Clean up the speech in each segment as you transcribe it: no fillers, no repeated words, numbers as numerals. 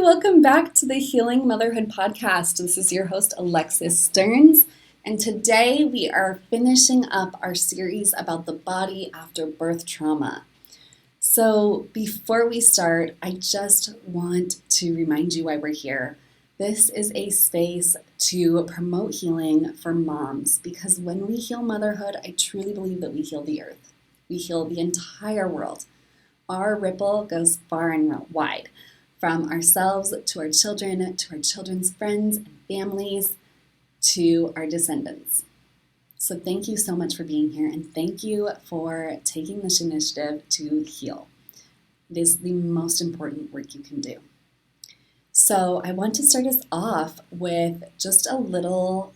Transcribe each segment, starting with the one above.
welcome back to the Healing Motherhood Podcast. This is your host, Alexis Stearns, and today we are finishing up our series about the body after birth trauma. So before we start, I just want to remind you why we're here. This is a space to promote healing for moms, because when we heal motherhood, I truly believe that we heal the earth. We heal the entire world. Our ripple goes far and wide, from ourselves to our children, to our children's friends and families, to our descendants. So thank you so much for being here, and thank you for taking this initiative to heal. It is the most important work you can do. So I want to start us off with just a little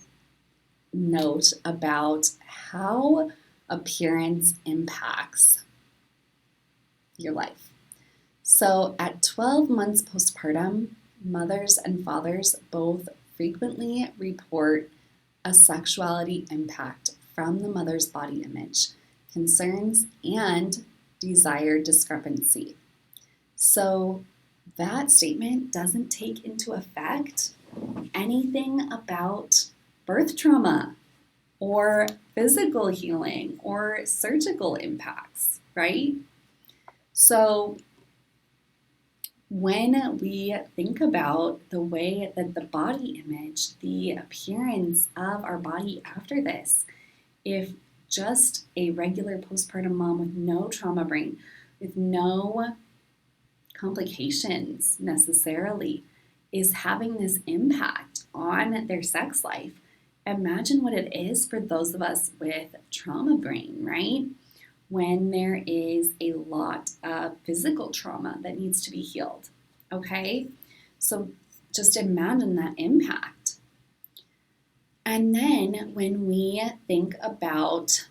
note about how appearance impacts your life. So at 12 months postpartum, mothers and fathers both frequently report a sexuality impact from the mother's body image, concerns, and desired discrepancy. So that statement doesn't take into effect anything about birth trauma or physical healing or surgical impacts, right? So when we think about the way that the body image, the appearance of our body after this, if just a regular postpartum mom with no trauma brain, with no complications necessarily, is having this impact on their sex life, imagine what it is for those of us with trauma brain, right? When there is a lot of physical trauma that needs to be healed, okay? So just imagine that impact. And then when we think about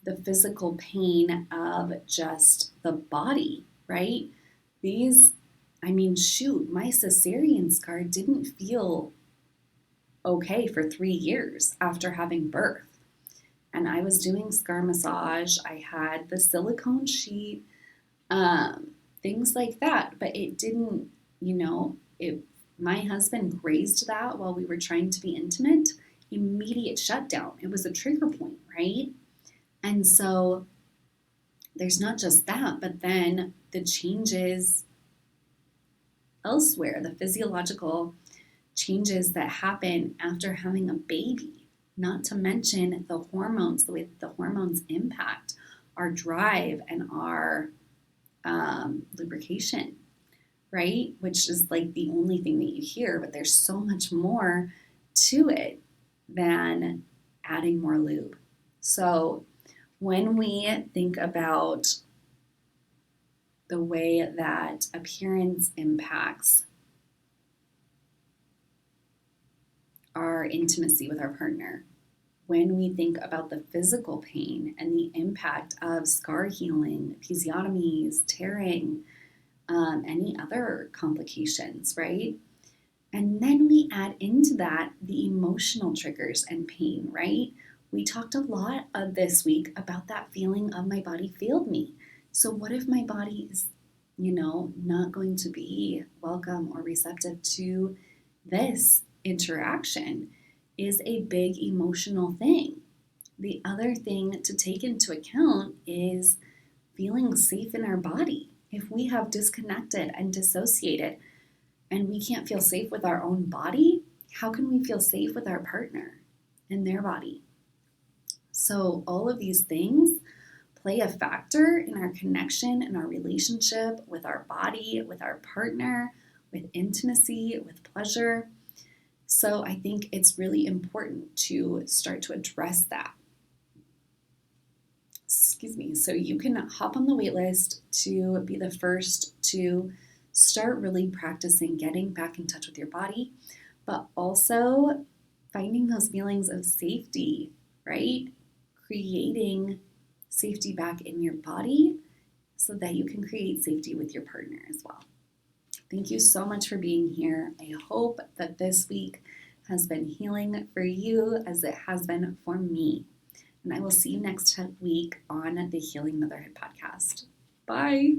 the physical pain of just the body, right? My cesarean scar didn't feel okay for 3 years after having birth. And I was doing scar massage. I had the silicone sheet, things like that. But it didn't, my husband grazed that while we were trying to be intimate. Immediate shutdown. It was a trigger point, right? And so there's not just that, but then the changes elsewhere, the physiological changes that happen after having a baby, not to mention the hormones, the way that the hormones impact our drive and our lubrication, right? Which is like the only thing that you hear, but there's so much more to it than adding more lube. So when we think about the way that appearance impacts our intimacy with our partner, when we think about the physical pain and the impact of scar healing, episiotomies, tearing, any other complications, right? And then we add into that the emotional triggers and pain, right? We talked a lot of this week about that feeling of my body failed me. So what if my body is, not going to be welcome or receptive to this interaction? Is a big emotional thing. The other thing to take into account is feeling safe in our body. If we have disconnected and dissociated and we can't feel safe with our own body, how can we feel safe with our partner and their body? So all of these things play a factor in our connection and our relationship with our body, with our partner, with intimacy, with pleasure. So I think it's really important to start to address that. So you can hop on the wait list to be the first to start really practicing getting back in touch with your body, but also finding those feelings of safety, right? Creating safety back in your body so that you can create safety with your partner as well. Thank you so much for being here. I hope that this week has been healing for you as it has been for me. And I will see you next week on the Healing Motherhood Podcast. Bye.